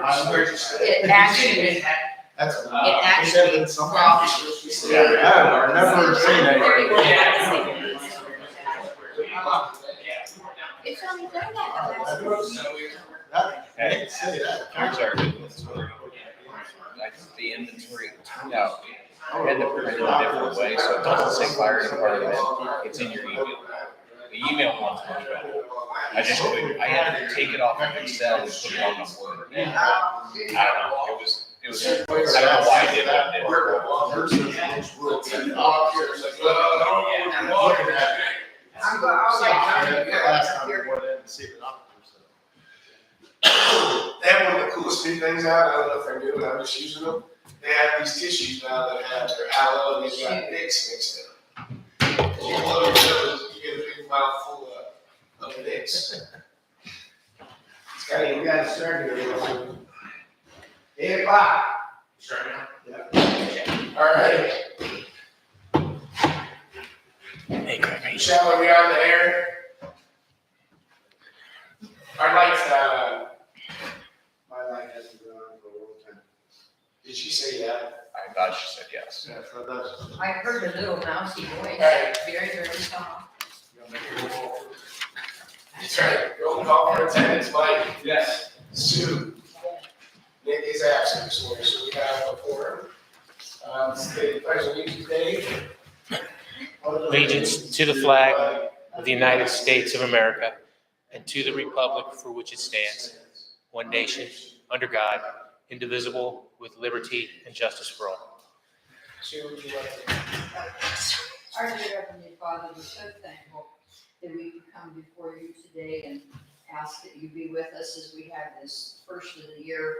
It actually, That's it actually crossed. Yeah, I've never seen that. It's only done that the last week. Hey, say that. I'm sorry. The inventory turned out, I had to print it in a different way, so it doesn't say fire department, it's in your email. The email one's much better. I just couldn't, I had to take it off of Excel and put it on the Word. I don't know, it was, I don't know why I did what I did. Last time we went in to see the doctor. They have one of the coolest new things out. I don't know if they're new, but I'm just using them. They have these tissues now that have their aloe and they've got Vicks mixed in them. You blow your nose, you get a big mouthful of Vicks. It's got We got to start here. 8 o'clock. Start now? Yeah. All right. Hey, Craig, Michelle, are we on the air? Our lights, My light hasn't been on for a long time. did she say yeah? I thought she said yes. Yeah, so that's. I heard a little mousy voice, Right. very, very soft. That's right. Roll call for attendance, Mike. Yes. Sue. Nick is absent this morning, so we have a quorum. State pledge allegiance, Dave. Allegiance to the flag of the United States of America and to the republic for which it stands, one nation, under God, indivisible, with liberty and justice for all. Sue, would you like to? Our dear Heavenly Father, we're so thankful that we can come before you today and ask that you be with us as we have this first of the year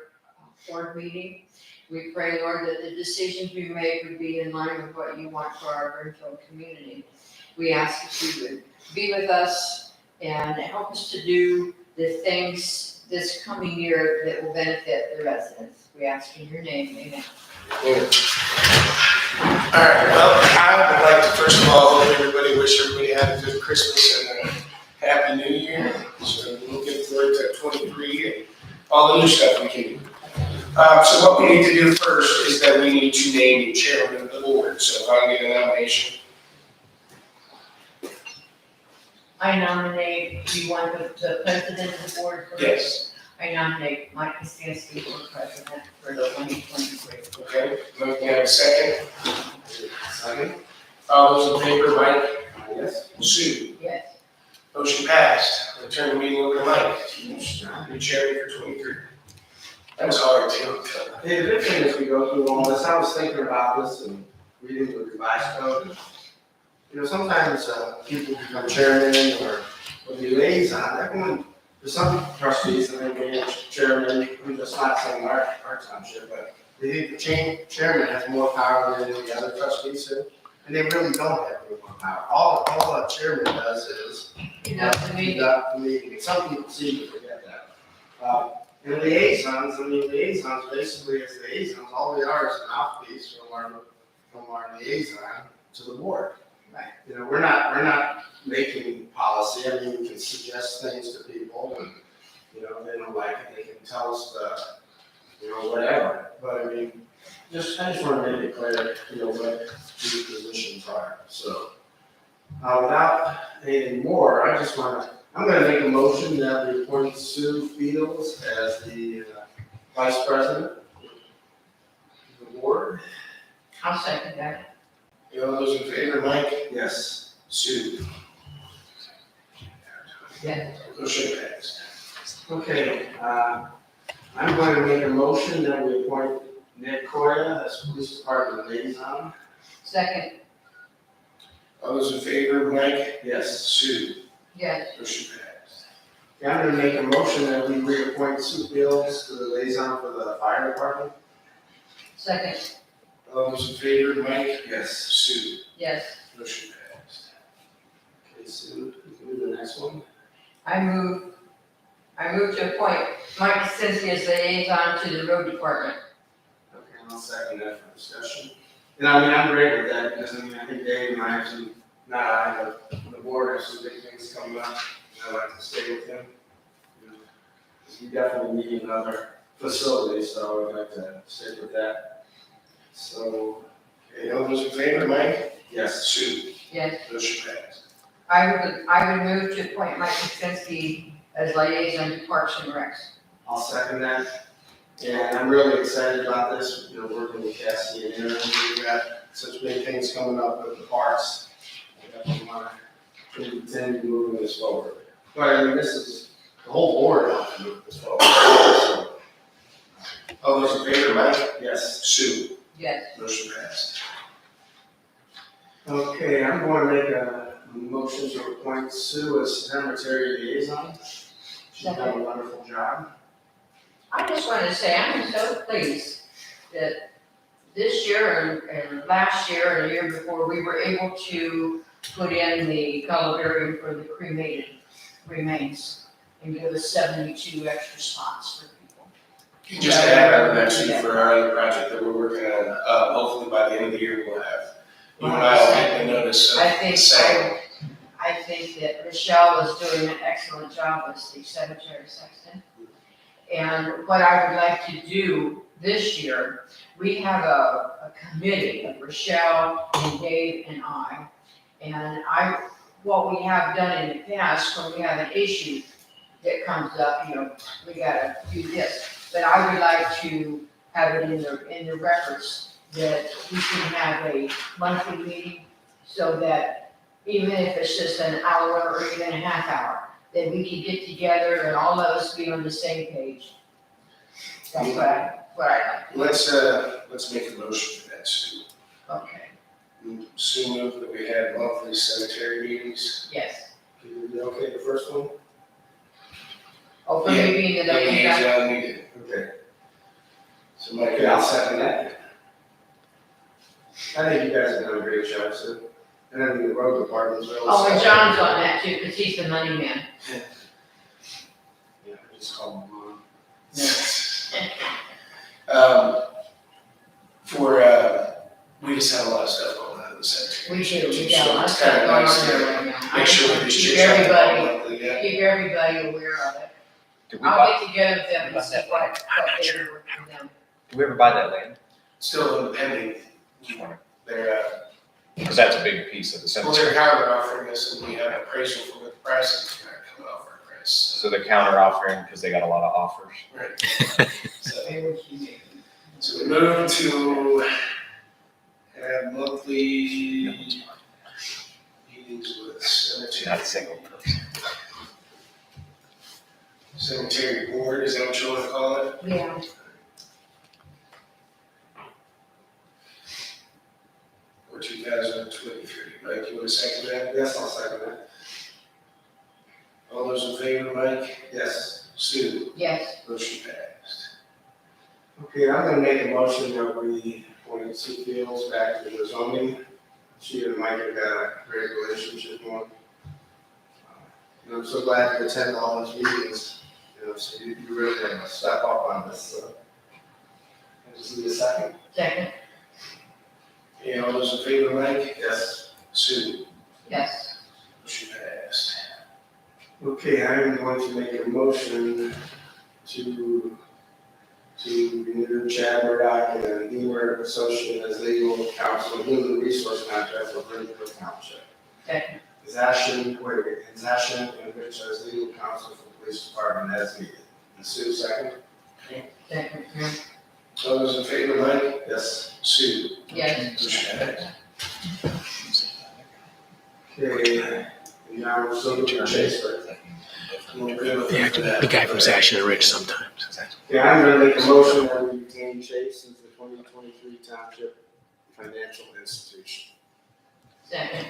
board meeting. We pray, Lord, that the decisions we make would be in line with what you want for our Brimfield community. We ask that you would be with us and help us to do the things this coming year that will benefit the residents. We ask in your name, amen. All right, well, I would like to first of all, hope everybody, wish everybody had a good Christmas and a happy New Year. So we'll get forward to 23 and all the new stuff we can do. So what we need to do first is that we need to name the chairman of the board. So if I can get a nomination. I nominate, you want the president of the board first? Yes. I nominate Mike Kostanski for president for the 2023. Okay, Mike, can I have a second? Second. All those in favor, Mike? Yes. Sue? Yes. Motion passed. I'll turn the meeting over to Mike. New chairman for 23. That was hard too. Hey, the big thing as we go through all this, I was thinking about this and reading the revised code. And, sometimes people become chairman or liaison. Everyone, there's some trustees that they be chairman. I'm just not saying our township, but they think the chairman has more power than any other trustees do. And they really don't have any more power. All a chairman does is Conduct the meeting. conduct the meeting. Some people seem to forget that. And liaisons, basically as liaisons, all they are is a mouthpiece from our liaison to the board. Right. We're not making policy. I mean, we can suggest things to people and, if they don't like it, they can tell us whatever. But I mean, I just want to make it clear, what these positions are. So, without anything more, I'm going to make a motion that we appoint Sue Fields as the vice president of the board. I'll second that. All those in favor, Mike? Yes. Sue? Yes. Motion passed. Okay, I'm going to make a motion that we appoint Nick Coya as police department liaison. Second. All those in favor, Mike? Yes. Sue? Yes. Motion passed. Okay, I'm going to make a motion that we reappoint Sue Fields to the liaison for the fire department. Second. All those in favor, Mike? Yes. Sue? Yes. Motion passed. Okay, Sue, you can do the next one. I move to appoint Mike Kostanski as liaison to the road department. Okay, I'll second that for discussion. And I'm great with that because I think Dave and I have some, the board has some big things coming up. And I'd like to stay with him. You definitely need another facility, so I'd like to stick with that. So, okay, all those in favor, Mike? Yes. Sue? Yes. Motion passed. I would move to appoint Mike Kuczynski as liaison to Parks and Recs. I'll second that. And I'm really excited about this, working with Cassie and Aaron. We've got such big things coming up with the parks. I definitely want to continue moving this forward. But I mean, this is, the whole board wants to move this forward. So, all those in favor, Mike? Yes. Sue? Yes. Motion passed. Okay, I'm going to make a motion to appoint Sue as cemetery liaison. She's done a wonderful job. I just wanted to say, I'm so pleased that this year and last year and the year before, we were able to put in the columbarium for the cremated remains and give us 72 extra spots for people. Just to add on actually for our other project that we're working on, hopefully by the end of the year we'll have. You and I will get the notice I of think, the sale. I think that Michelle is doing an excellent job as the cemetery sexton. And what I would like to do this year, we have a committee of Rochelle and Dave and I. And what we have done in the past, when we have an issue that comes up, we gotta do this. But I would like to have it in the records that we can have a monthly meeting so that even if it's just an hour or even a half hour, that we can get together and all of us be on the same page. That's what I like. Let's make a motion for that, Sue. Okay, Sue moved that we had monthly cemetery meetings. yes. Can you be okay the first one? Oh, for me being the liaison, Liaison meeting, okay. So Mike, I'll second that. I think you guys have done a great job, Sue. And then the road department's really. oh, and John's on that too, because he's the money man. Yeah, I just call him Mom. We just have a lot of stuff going on in the cemetery. We do, we So got a lot of it's stuff kinda going nice on to there right now. Make sure we Keep just check everybody, out monthly, yeah. keep everybody aware of it. Did we I'll buy, get together with them and see what they were from them. did we ever buy that land? Still independent. Just wondering. They're, Because that's a big piece of the well, cemetery. they're counter offering us and we have an appraisal for what the price is gonna come off our price. So they're counter offering because they got a lot of offers. Right. So, They were cheating. so we move to have monthly meetings with Not a single person. cemetery board, is that what you wanna call it? Yeah. For 2023, Mike, you wanna second that? Yes, I'll second that. All those in favor, Mike? Yes. Sue? Yes, Motion passed. Okay, I'm gonna make a motion that we appoint Sue Fields back to the zoning. She and Mike have got a great relationship going. And I'm so glad to attend all those meetings, so you really have to step up on this, so. I just need a second. second, Okay, all those in favor, Mike? Yes. Sue? yes, Motion passed. Okay, I am going to make a motion to renew Chad Murdock and Beamer Associate as legal counsel, human resource contract for Brimfield Township. second, Zashin and Rich as legal counsel for the police department as needed. And Sue, second. second, yeah. All those in favor, Mike? Yes. Sue? Yes. Motion passed. Okay, now we're still doing Chase, but we're good with that. The guy from Zashin and Rich sometimes. Yeah, I'm gonna make a motion that we retain Chase as the 2023 Township Financial Institution. Second,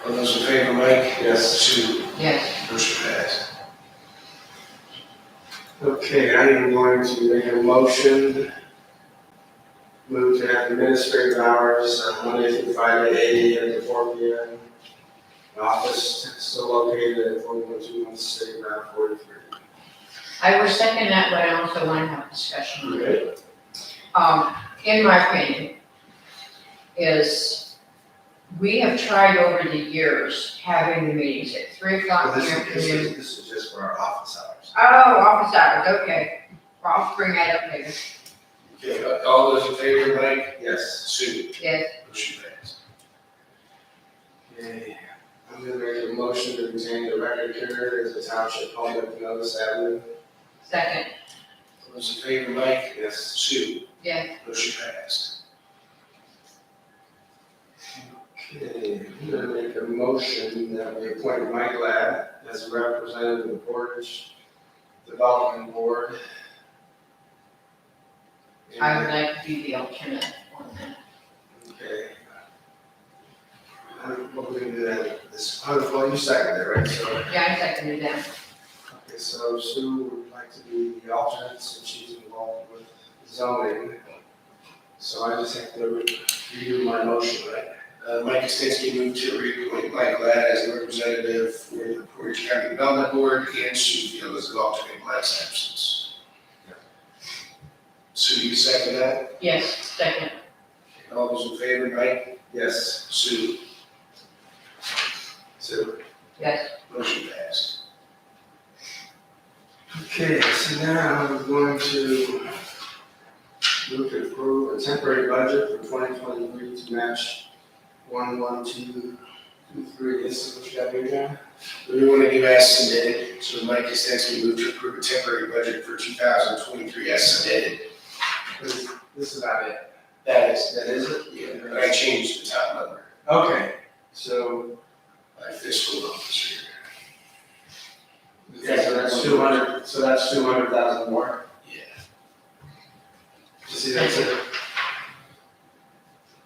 All those in favor, Mike? Yes. Sue? yes, Motion passed. Okay, I am going to make a motion, move to have administrative hours on Monday through Friday, 8 AM to 4 PM. Office still located at 4121 State Route 43. I will second that, but I also want to have discussion. Okay. In my opinion, is we have tried over the years having the meetings at 3 o'clock in the afternoon. This is just for our office hours. Oh, office hours, okay. I'll bring that up later. Okay, all those in favor, Mike? Yes. Sue? Yes, Motion passed. Okay, I'm gonna make a motion to retain the record here as a township home at Notice Avenue. second, All those in favor, Mike? Yes. Sue? yes, Motion passed. Okay, I'm gonna make a motion that we appoint Mike Ladd as a representative of the Portage Development Board. I would like to be the alternate on that. Okay. What we're gonna do that, this, well, you seconded it, right? So, Yeah, I seconded that. okay, so Sue would like to be the alternate since she's involved with zoning. So I just have to redo my motion, right? Mike Kosinski moved to reappoint Mike Ladd as the representative for the Portage County Development Board and Sue Field as an alternate in Mike's absence. Sue, you second that? Yes, second, All those in favor, Mike? Yes. Sue? Sue? yes, Motion passed. Okay, so now we're going to move to approve a temporary budget for 2023 to match 11223. This is what you got here, John? We want to do as submitted, so Mike Kosinski moved to approve a temporary budget for 2023 as submitted. This is not it. That is it? Yeah, but I changed the top number Okay, so, by fiscal officer. so that's 200, so that's 200,000 more. Yeah. You see, that's it.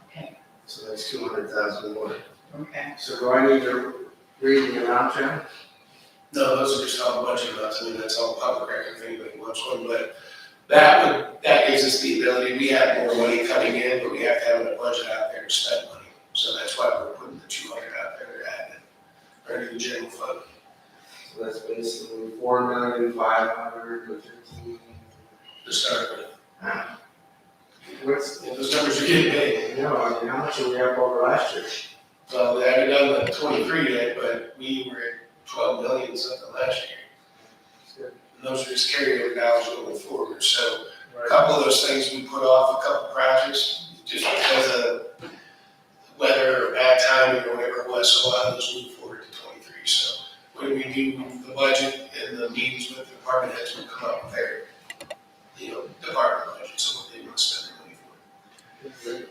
okay, So that's 200,000 more. okay. So do I need to read the amount, John? No, those are just all budget amounts, I mean, that's all public record if anybody wants one, but that gives us the ability, we have more money coming in, but we have to have a budget out there to spend money. So that's why we're putting the 200 out there to add it, or to the general fund. So that's basically 4,515,000. To start with. What's, And those numbers are getting big. no, I mean, how much are we up over last year? Well, they haven't done the 23 yet, but we were at 12 million something last year. Good. And those are just carryover dollars going forward, so a Right. couple of those things we put off, a couple projects, just because of weather or bad timing or whatever it was, so a lot of those moved forward to 23. So when we do the budget and the meetings with the department heads, will come up with their, department budget, so what they want to spend their money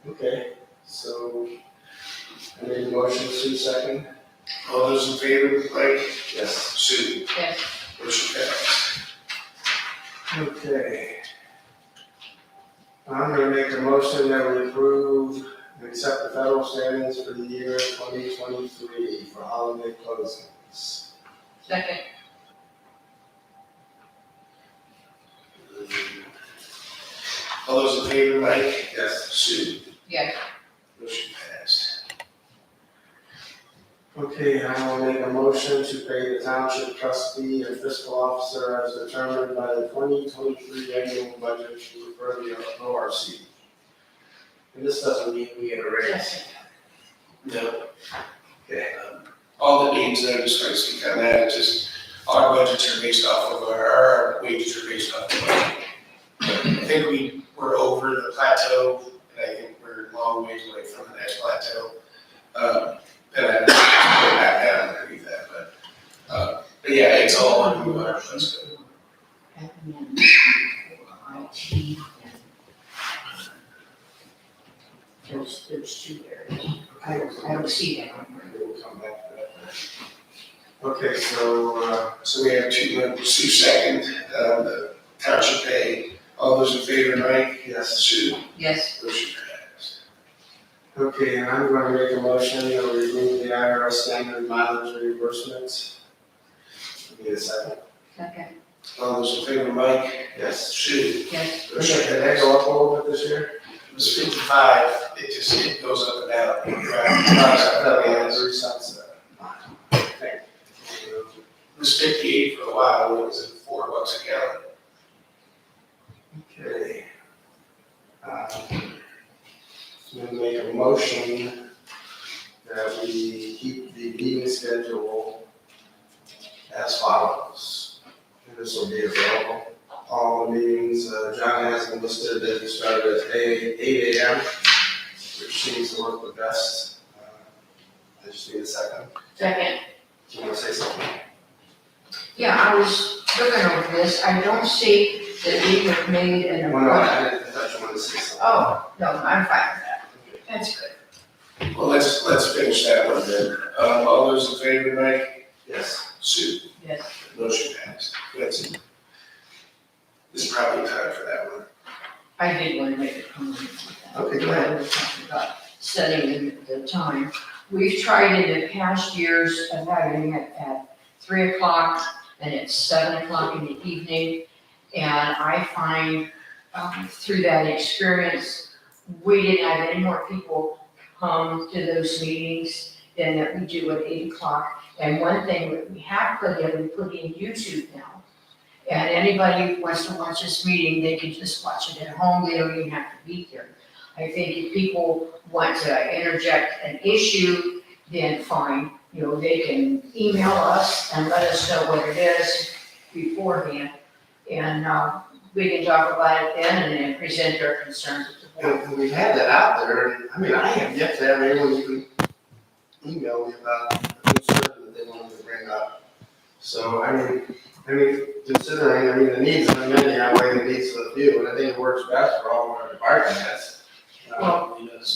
for. Okay, so I made a motion, Sue second? All those in favor, Mike? Yes. Sue? Yes, Motion passed. Okay. I'm gonna make a motion that we approve and accept the federal standards for the year 2023 for holiday closings. second, All those in favor, Mike? Yes. Sue? yes, Motion passed. Okay, I will make a motion to pay the township trustee and fiscal officer as determined by the 2023 annual budget for the ORC. And this doesn't mean we get a raise. No. Okay. All that means, though, just trying to speak on that, is just our budgets are based off of our wages are based off of our. I think we're over the plateau, and I think we're a long ways away from the next plateau. And I don't go back down underneath that, but yeah, it's all on our budget. admin, IT, and there's two areas. I don't see that on here. We'll come back to that. Okay, so, So we have two members, Sue second, the township pay. All those in favor, Mike? yes. Sue? Yes, Motion passed. Okay, and I'm gonna make a motion to remove the IRS standard mileage reimbursements. Need a second? second, All those in favor, Mike? Yes. Sue? yes, Did that go up a little bit this year? It was 55, it goes up and down. I thought we had 3 cents. Thank you. It was 58 for a while, when it was at $4 a gallon. Okay. I'm gonna make a motion that we keep the meeting schedule as follows. And this will be available. all the meetings. John has them listed that we started at 8 AM, which seems to work the best. I just need a second. Second. Do you want to say something? Yeah, I was looking over this. I don't see that we have made an Well, no, appointment. I thought you wanted to say something. Oh, no, I'm fine with that. That's good. Well, let's finish that one then. All those in favor, Mike? Yes. Sue? Yes. Motion passed. That's it. It's probably time for that one. I did want to make a comment. Okay, go ahead. We were talking about setting the time. We've tried in the past years of having it at 3 o'clock and it's 7 o'clock in the evening. And I find through that experience, we didn't have any more people come to those meetings than that we do at 8 o'clock. And one thing that we have put in, we put in YouTube now. And anybody who wants to watch this meeting, they can just watch it at home, they don't even have to be here. I think if people want to interject an issue, then fine, they can email us and let us know what it is beforehand. And we can talk about it then and then present our concerns to the board. And we've had that out there, and I mean, I have yet to have anyone even email me about a concern that they wanted to bring up. So, I mean, considering, the needs of the many outweigh the needs of the few, and I think it works best for all of our department heads.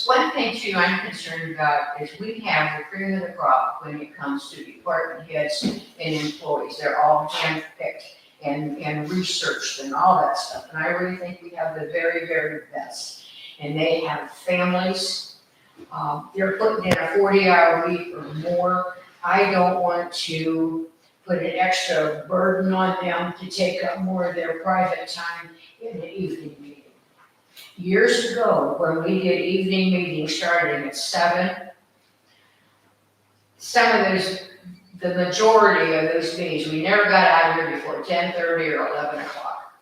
One thing too I'm concerned about is we have the cream of the crop when it comes to department heads and employees. They're all handpicked and researched and all that stuff. And I really think we have the very, very best. And they have families. They're putting in a 40-hour week or more. I don't want to put an extra burden on them to take up more of their private time in the evening meeting. Years ago, when we did evening meetings starting at 7, the majority of those meetings, we never got out of here before 10:30 or 11 o'clock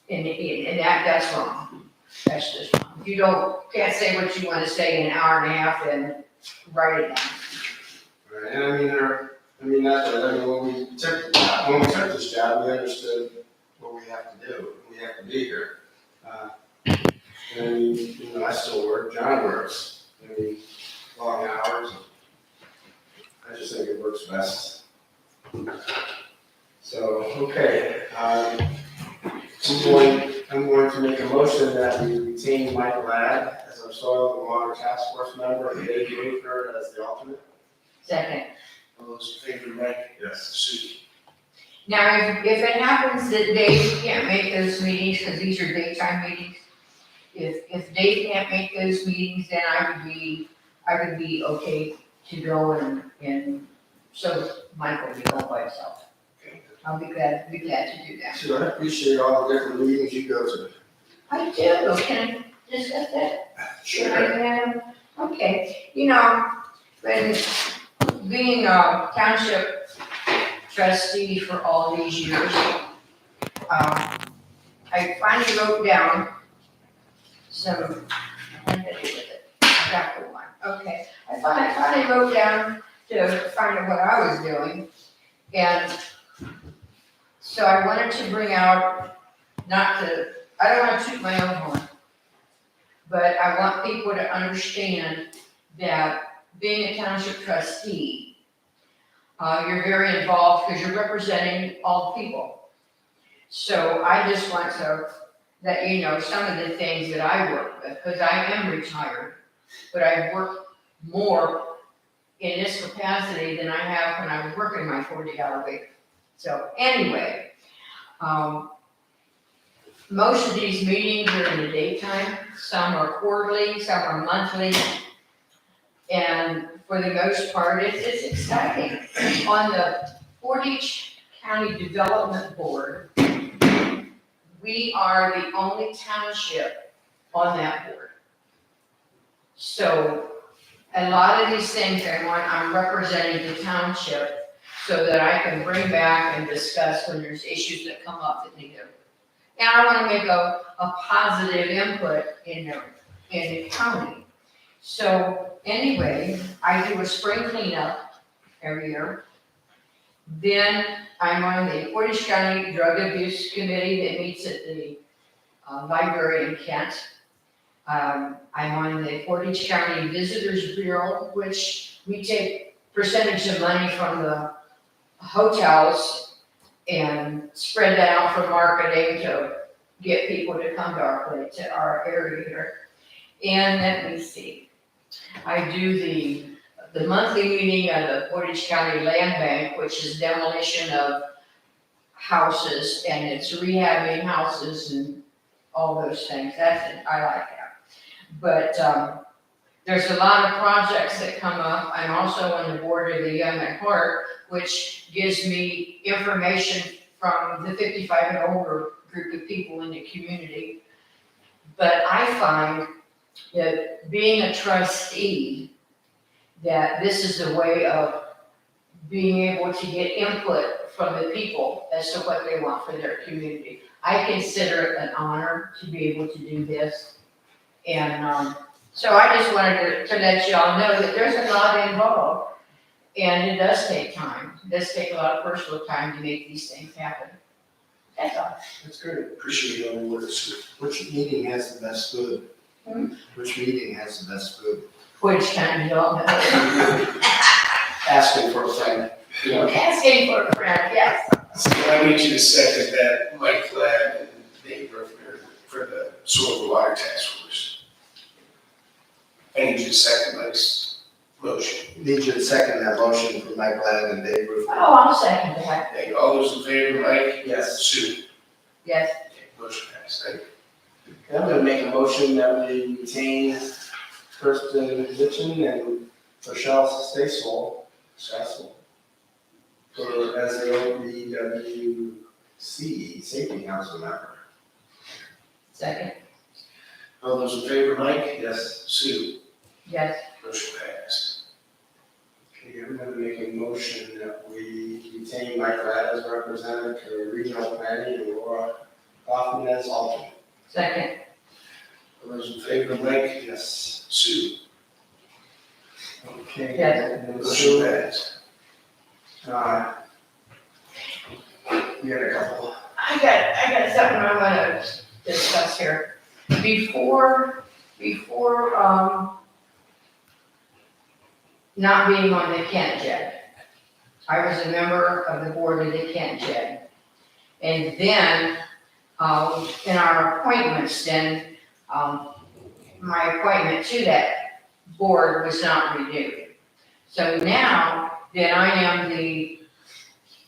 in the evening, and that's wrong. That's just wrong. If you can't say what you want to say in an hour and a half, then write it down. Right, and when we took this job, we understood what we have to do. We have to be here. And, I still work, John works, long hours. I just think it works best. So, okay, I'm going to make a motion that we retain Mike Ladd as our soil and water task force member and Dave Baker as the alternate. Second. All those in favor, Mike? Yes. Sue? Now, if it happens that Dave can't make those meetings, because these are daytime meetings, if Dave can't make those meetings, then I would be okay to go and so Mike will be going by himself. I'll be glad to do that. So I appreciate all the different meetings you go to. I do, can I discuss that? Okay, when being a township trustee for all these years, I finally wrote down some, I got the one, okay. I finally wrote down to find out what I was doing, and so I wanted to bring out, I don't want to toot my own horn, but I want people to understand that being a township trustee, you're very involved because you're representing all the people. So I just want to let you know some of the things that I work with, because I am retired, but I work more in this capacity than I have when I was working my 40-hour week. So anyway, most of these meetings are in the daytime. Some are quarterly, some are monthly. And for the most part, it's exciting. On the Portage County Development Board, we are the only township on that board. So a lot of these things I'm representing the township so that I can bring back and discuss when there's issues that come up that need to. And I want to make a positive input in the county. So anyway, I do a spring cleanup every year. Then I'm on the Portage County Drug Abuse Committee that meets at the library in Kent. I'm on the Portage County Visitors Bureau, which we take percentage of money from the hotels and spread that out for marketing to get people to come to our place, to our area here. And let me see, I do the monthly meeting of the Portage County Land Bank, which is demolition of houses, and it's rehabbing houses and all those things. That's it, I like that. But, there's a lot of projects that come up. I'm also on the board of the Young at Heart, which gives me information from the 55 and older group of people in the community. But I find that being a trustee, that this is a way of being able to get input from the people as to what they want for their community. I consider it an honor to be able to do this. And so I just wanted to let y'all know that there's a lot involved. And it does take time. It does take a lot of personal time to make these things happen. That's all. That's great. Appreciate your words. Which meeting has the best food? Hmm? Which meeting has the best food? Which kind of development? Asking for a friend. You know, Asking for a friend, yes. So I need you to second that Mike Ladd and Dave Brimfield for the soil and water task force. I need you to second Mike's motion. Need you to second that motion for Mike Ladd and Dave Rufus. Oh, I'll second that. Thank you. All those in favor, Mike? Yes. Sue? Yes. Okay, motion passed. Thank you. Okay, I'm gonna make a motion that we retain Kirsten Ditchin and Rochelle Stasel for as the OPWC Safety Council member. Second. All those in favor, Mike? Yes. Sue? Yes. Motion passed. Okay, I'm gonna make a motion that we retain Mike Ladd as representative to regional planning and Laura Kaufman as alternate. Second. All those in favor, Mike? Yes. Sue? Okay. Yes. and then Motion Sue, passed. you had a couple. I got something I wanna discuss here. Before, not being on the Kent JED, I was a member of the board of the Kent JED. And then, in our appointments, then, my appointment to that board was not renewed. So now that I am the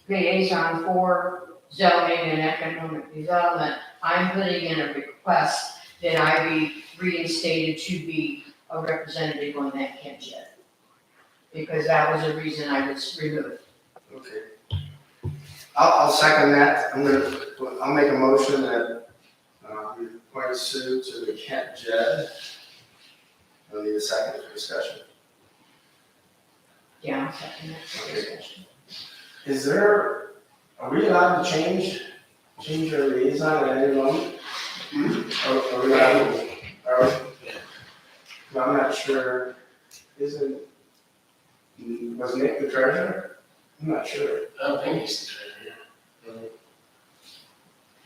liaison for zoning and economic development, I'm putting in a request that I be reinstated to be a representative on that Kent JED. Because that was the reason I was removed. Okay. I'll second that. I'll make a motion that, we appoint Sue to the Kent JED. I'll need a second for discussion. Yeah, I'll second that for discussion. Are we allowed to change our liaison at any moment? Are we allowed, I'm not sure, was Nick the treasurer? I'm not sure. I don't think he's the treasurer.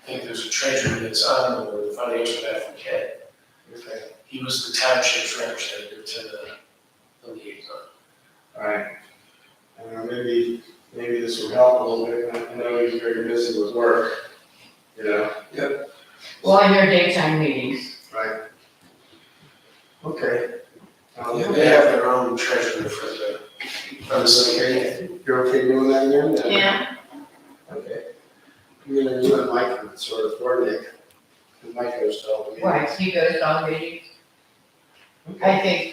I think there's a treasurer that's on the financial staff from Kent. Okay. He was the township's representative to the liaison. All right. Maybe this will help a little bit. I know he's very busy with work, you know? Yep. Well, in your daytime meetings. Right. Okay. Yeah, they have their own treasurer for the city. You're okay doing that again? Yeah. Okay. You and Mike can sort of coordinate. And Mike goes to all the meetings. Right, he goes to all meetings. I think,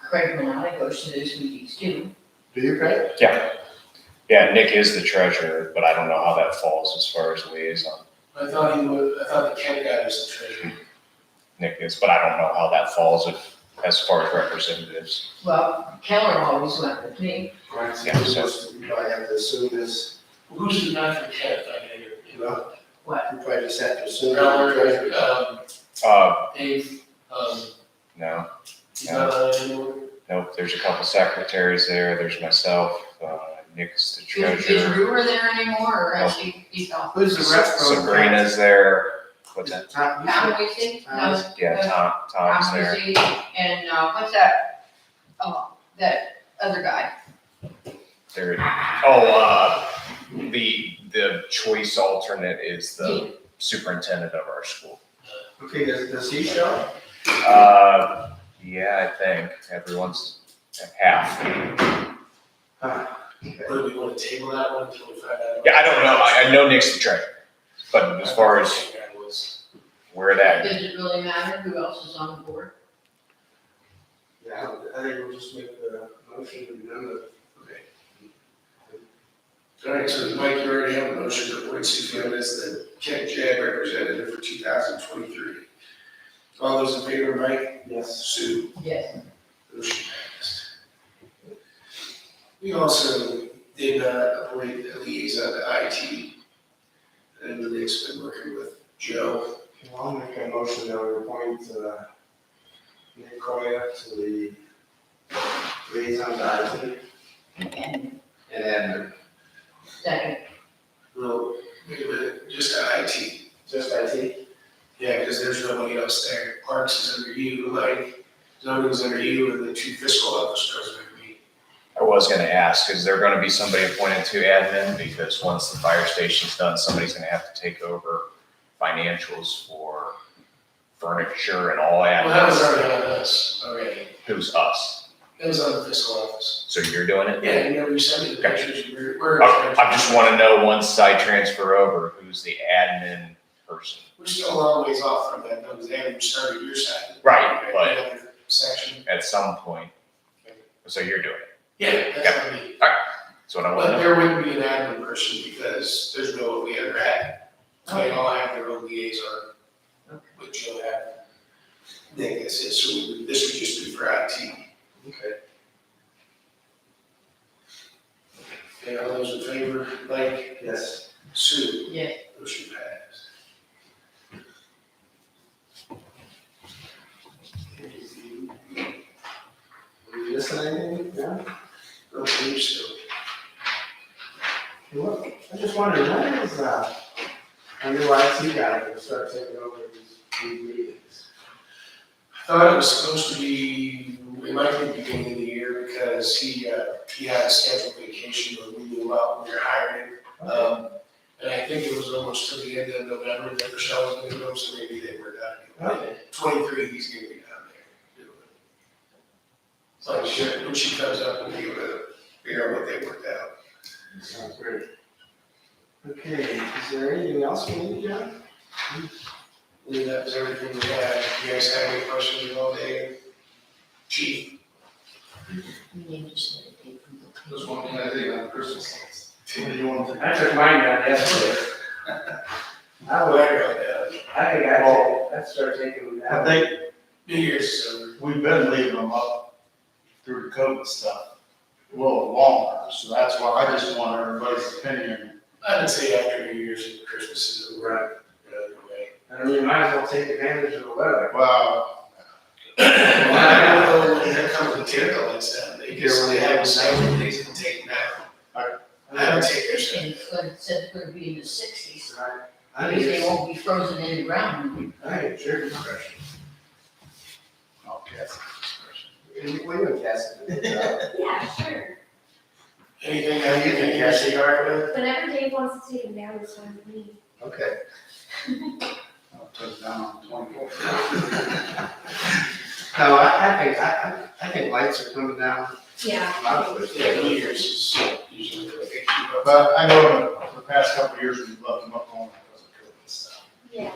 Craig Manali goes to those meetings too. Do you, Craig? Yeah, Nick is the treasurer, but I don't know how that falls as far as liaison. I thought the Kent guy was the treasurer. Nick is, but I don't know how that falls as far as representatives. Well, Keller always went with me. Right. Yeah, so- You probably have to assume this, Who's the guy from Kent? you know? What? You probably just have to assume. the treasurer. Dave, No, he's not on it anymore? nope, there's a couple secretaries there, there's myself, Nick's the Is treasurer. Brewer there anymore, or has he's gone? Who's the rep from? Sabrina's there. What's that? Tom, Tom Weezy? No, Yeah, Tom's there. Weezy, and, what's that? Oh, that other guy. There. The choice alternate is the superintendent of our school. Okay, does he show? Yeah, I think everyone's half. Huh. Or do we want to table that one until we find out? Yeah, I don't know. I know Nick's the treasurer, but as far as where that, Does it really matter who else is on the board? Yeah, I think we'll just make the motion to be done with. Okay. All right, so Mike, you already have a motion to appoint Sue Field as the Kent JAG representative for 2023. All those in favor, Mike? Yes. Sue? Yes. Motion passed. We also did appoint a liaison to IT. And Nick's been working with Joe. I'll make a motion that we appoint Nick Coya to the liaison to And And then second, No, wait a minute, just to IT. just IT. Yeah, because there's nobody else there. Parks is under you, like, zoning's under you, and the chief fiscal officer is under me. I was gonna ask, is there gonna be somebody appointed to admin? Because once the fire station's done, somebody's gonna have to take over financials for furniture and all Well, that was admin. already on us, already. Who's us? That was on the fiscal office. So you're doing it? Yeah, you know, you sent me the pictures, we're. I just wanna know, once I transfer over, who's the admin person? We're still a long ways off from that, though, because they haven't started your side. Right, but- The other section. At some point. So you're doing it. Yeah, that's what I mean. That's what I wanna But know. there wouldn't be an admin person because there's no one we ever had. They all have their own liaison, which you'll have. I think that's it, so this would just be for IT. Okay. Okay, all those in favor, Mike, Yes. Sue, yes. motion passed. Are you missing anything? Yeah? Don't believe so. Look, I just wondered, when is, our new IT guy gonna start taking over these meetings? I thought it was supposed to be, it might be beginning of the year because he had a scheduled vacation when we knew about when we were hiring. And I think it was almost to the end of November that Rochelle was gonna go, so maybe they were done. Okay. 23, he's gonna be down there doing it. So when she comes up, we'll be able to figure out what they worked out. Sounds great. Okay, is there anything else we need, John? I believe that was everything we had. You guys have any questions all day? Chief? We need to set a date for the. Just one thing I think on Christmas lights. What do you want to? I took mine down yesterday. I would, I think I'd start taking them I down. think New Year's is over. we've been leaving them up through the COVID stuff a little longer, so that's why I just want everybody's opinion. I would say after New Year's and Christmas is over. Right. Way. I mean, you might as well take advantage of the weather. Well, I don't know when they're coming to take the lights down. They have a schedule, they can take them down. I don't take their stuff. And it said it's gonna be in the sixties. Right. I mean, they won't be frozen in the ground. I think it's your discretion. I'll guess. We would test it. Yeah, sure. Anything that you can catch the yard with? Whenever Dave wants to take him down, it's fine with me. Okay. I'll take it down on the 24th. No, I think lights are coming down. Yeah. A lot of places. Yeah, New Year's is usually what they keep up. But I know the past couple of years we've left them up on because of COVID stuff. Yeah.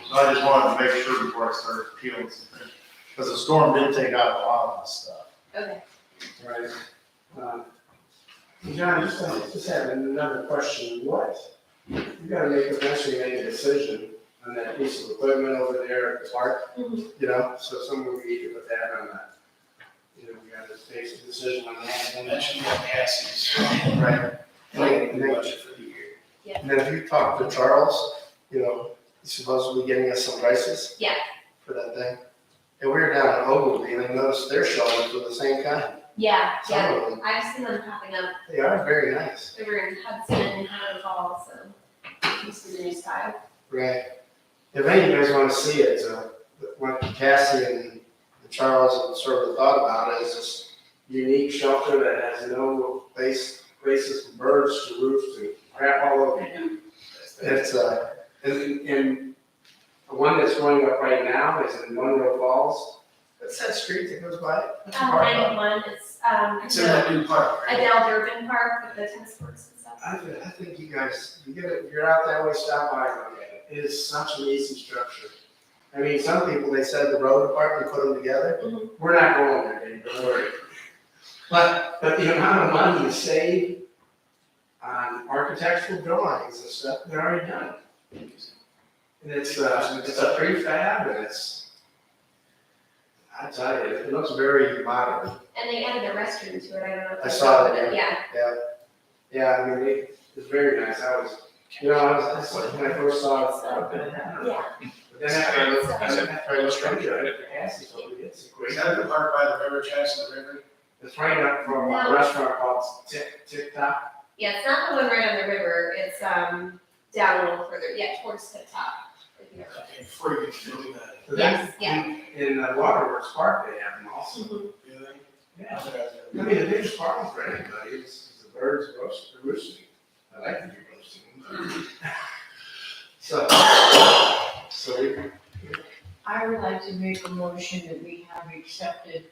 So I just wanted to make sure before I started peeling some things, because the storm did take out a lot of this stuff. Okay. Right. John, just have another question. What? You gotta eventually make a decision on that piece of equipment over there at the park, Mhm. you know, so somewhere we need to put that on that. You know, we gotta make some decision on that. And that should be on Cassie's. Right. Like, the budget for the year. And then if you talk to Charles, you know, he's supposedly getting us some prices. Yeah. For that thing. And we were down at Ogilvy and I noticed their shelves were the same kind. Yeah, Some yeah, of them. I've seen them popping up They are very nice. over in Hudson and Hammond Falls, so used to the new style. Right. If any of you guys want to see it, what Cassie and Charles sort of thought about is this unique shelter that has no places for birds to roost and crap all over. It's, and the one that's going up right now is in Monroe Falls. What's that street that goes by? What's the park called? 91, It's in that new park, right? Adele Durbin Park with the tennis courts and stuff. I think you guys, if you're out that way, stop by and look at it. It is such an easy structure. I mean, some people, they said the road department put them together. Mhm. We're not going there, Dave, don't worry. But the amount of money you save on architectural drawings and stuff, they're already done. And it's a prefab and I tell you, it looks very modern. And they added a restroom to it, I don't know if I you saw it, that, yeah. Yeah, I mean, it's very nice. I was when I first saw it, I thought, Yeah. but then after I looked at it, Cassie told me it's a great. Is that the park by the river, Jackson River? It's right up from a No. restaurant called TikTok. Yeah, it's not the one right on the river, it's, down a little further, yeah, towards the top. Okay, before you get really bad. Yes, yeah. In the Waterworks Park, they have them also. Mhm. Really? Yeah. I mean, the biggest problem for anybody is the birds roosting. I like to be roasting them. So we, I would like to make a motion that we have accepted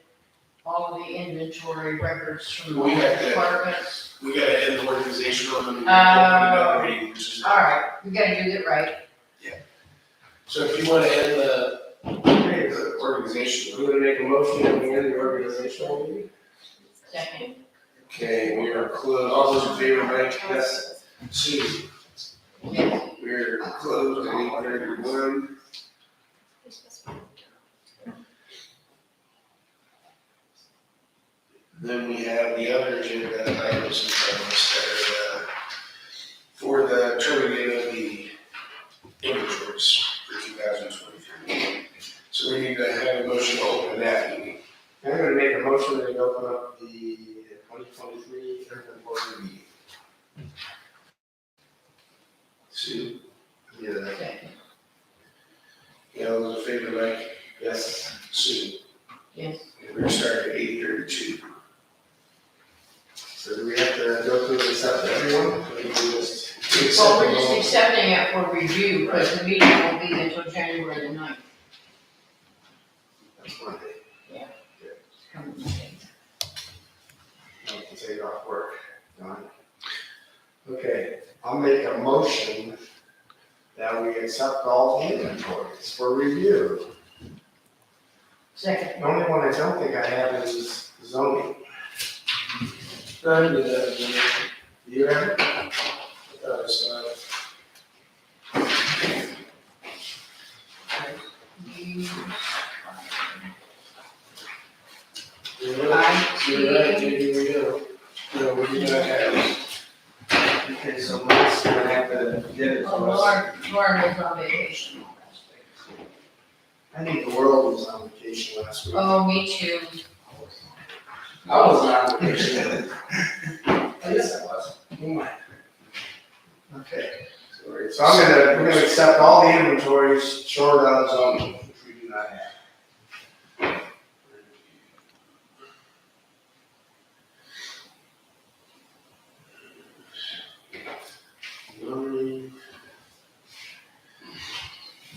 all of the inventory records from all We the have to- departments. We gotta end the organizational and then Oh. we meeting, which is. All right, we gotta do it right. So if you wanna end the organization. we're gonna make a motion at the end of the organizational meeting. Second. Okay, we are closed. All those in favor, Mike? Yes. Sue? Yes. We're closed at 8:31. Then we have the other agenda items in front of us that are, for the terminating of the inventories for 2023. So we need to have a motion to open that meeting. I'm gonna make a motion that we open up the 2023 inventory meeting. Sue? Yeah. Second. Yeah, all those in favor, Mike? Yes. Sue? Yes. And we're starting at 8:32. So do we have to go through and accept everyone? Or do we just? Well, we're just accepting it for review, because the meeting won't be until January the 9th. That's Monday. Coming Monday. I have to take off work. Done. Okay, I'll make a motion that we accept all the inventories for review. Second. The only one I don't think I have is zoning. None, Do you have it? You're right, here we go. No, what do you not have? Okay, so Mike's gonna have to get it Oh, for us. Lauren was on vacation last week. I think the world was on vacation last week. Oh, me too. I was on vacation. Yes, I was. Oh my. Okay, so we're gonna accept all the inventories short of zoning, which we do not have.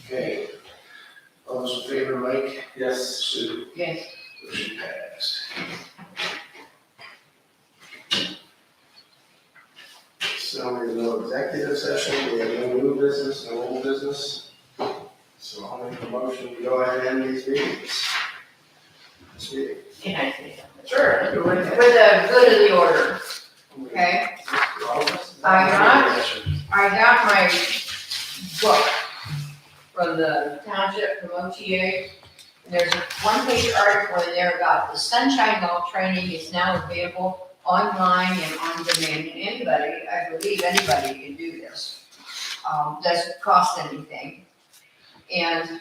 Okay. All those in favor, Mike? Yes. Sue? Yes. Motion passed. So we have no executive session, we have no new business, no old business. So I'll make a motion to go ahead and end these meetings. This meeting. Can I say something? Sure. For the good of the order, okay? I got my book from the township, from OTA. And there's a one-page article in there about the Sunshine Law training is now available online and on demand. And anybody, I believe anybody can do this. Doesn't cost anything. And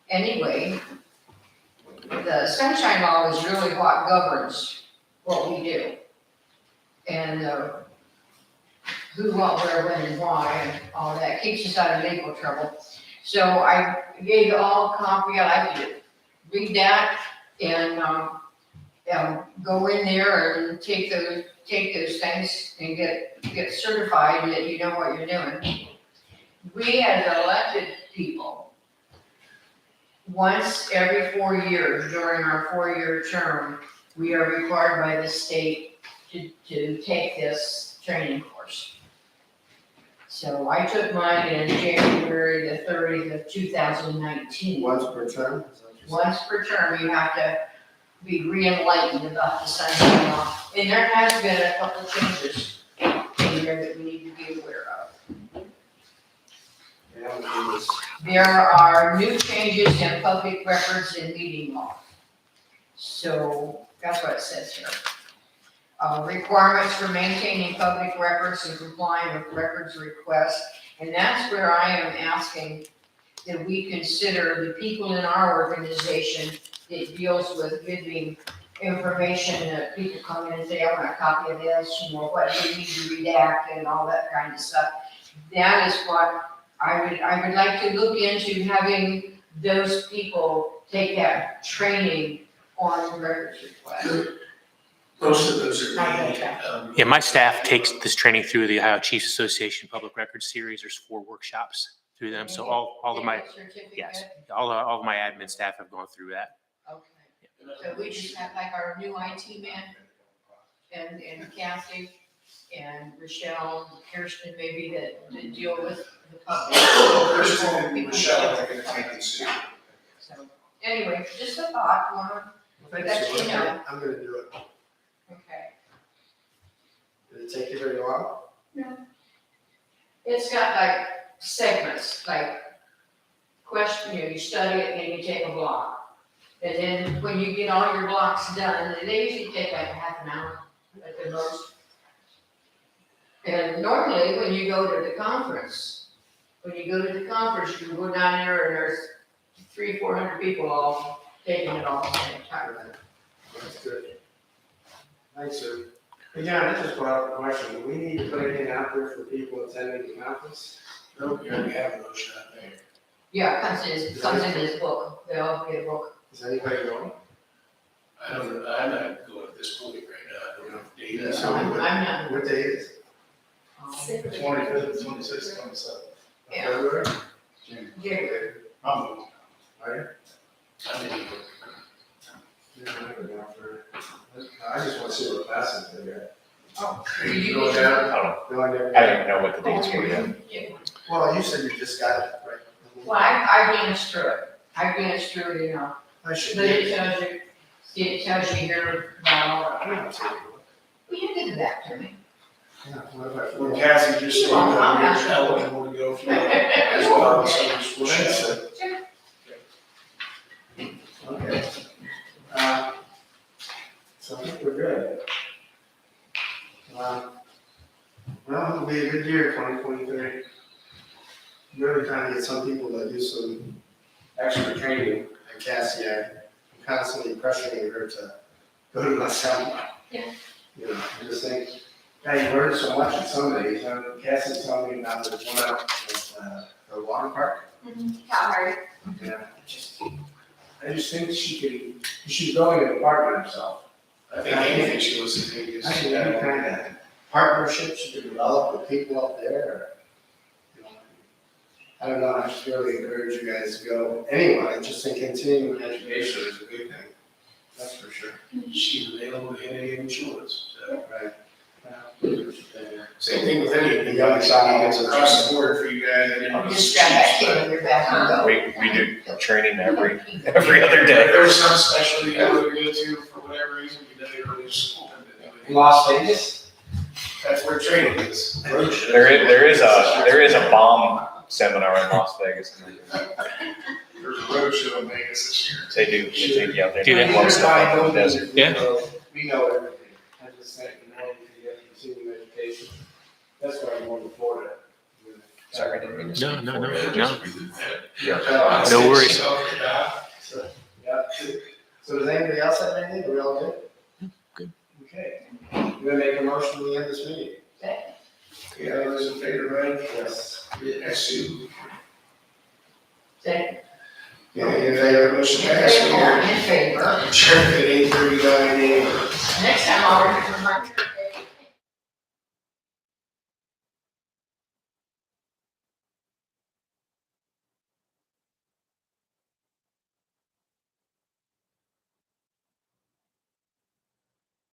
anyway, the Sunshine Law is really what governs what we do. And, who, what, where, when, and why, and all that, keeps us out of legal trouble. So I gave you all a copy, I'd like you to read that and, go in there and take those things and get certified that you know what you're doing. We as elected people, once every 4 years during our 4-year term, we are required by the state to take this training course. So I took mine in January the 30th of 2019. Once per term? Is that what you're saying? Once per term, you have to be re-enlightened about the sunshine law. And there has been a couple changes in there that we need to be aware of. Yeah, we do this. There are new changes in public records and meeting law. So that's what it says here. Requirements for maintaining public records and complying with records requests. And that's where I am asking that we consider the people in our organization that deals with giving information that people come in and say, I want a copy of this, you know, what do you need to redact and all that kind of stuff. That is what I would like to look into, having those people take that training on records requests. Most of those are. Yeah, my staff takes this training through the Ohio Chiefs Association Public Records Series. There's 4 workshops through them. So all of my, yes, all of my admin staff have gone through that. Okay, so we just have like our new IT man and Kathy and Rochelle, Kirsten maybe that deal with the public. Kristen and Michelle are gonna take this too. So, anyway, just a thought, wanna, Thanks, Let you know. I'm gonna do it. okay. Did it take you very long? It's got like segments, like question, you study it and you take a block. And then when you get all your blocks done, they usually take like half an hour at the most. And normally, when you go to the conference, you go down there and there's 300-400 people all taking it all at the same time. That's good. Thanks, sir. Hey, John, I just brought up a question. Do we need to put anything out there for people attending the conference? No, you already have a motion out there. Yeah, it comes in this book, they all get a book. Is anybody going? I'm not going at this point right now, I don't know if data. So I'm not. What day is it? 25th, 26th, 27th. Yeah. February? January. I'm moving. Are you? I didn't even- Yeah, I'm gonna go for it. I just want to see what classes they got. Oh, You going down? No, I never. I don't even know what the dates were yet. Yeah. Well, you said you just got it, right? Well, I glanced through it, you know, I should. but it tells you here about all I'm that. gonna take it. Well, you did that to me. Yeah, what about? When Cassie just said, you're eligible to go through as well, so just wish that. Okay. So I think we're good. Well, it'll be a good year, 2023. Really trying to get some people to do some extra training. And Cassie, I'm constantly pressuring her to go to my seminar. Yeah. You know, I just think, yeah, you learn so much at some days. Cassie's telling me about this one out at the water park. Calvary. Yeah, I just think she's building an apartment herself. I think anything she was to take is. I think any kind of partnerships you could develop with people up there, or, you know, I don't know, I just really encourage you guys to go. Anyway, I just think continuing education is a big thing, that's for sure. She's available to any insurance, so. Right. Same thing with any of the young young side. it's across the board for you guys. I didn't Just grab that kid on your back and go. We do training every other day. There's some specialty you want to go to for whatever reason, you never go to school. In Las Vegas? That's where training is. There is a bomb seminar in Las Vegas. There's a road show in Vegas this year. They do, they take you out there. Do they? and warm stuff up in the desert. Yeah. We know everything. I just think, you know, if you get continuing education, that's why I'm going to Florida. Sorry, I didn't mean to. No. Yeah. No worries. So, yeah. So does anybody else have anything? Are we all good? Good. Okay. gonna make a motion to end this meeting. Yeah, all those in favor, right? Yes. Yeah, Sue. Second. Yeah, in favor, motion passed. In favor. Adjourned at 8:38.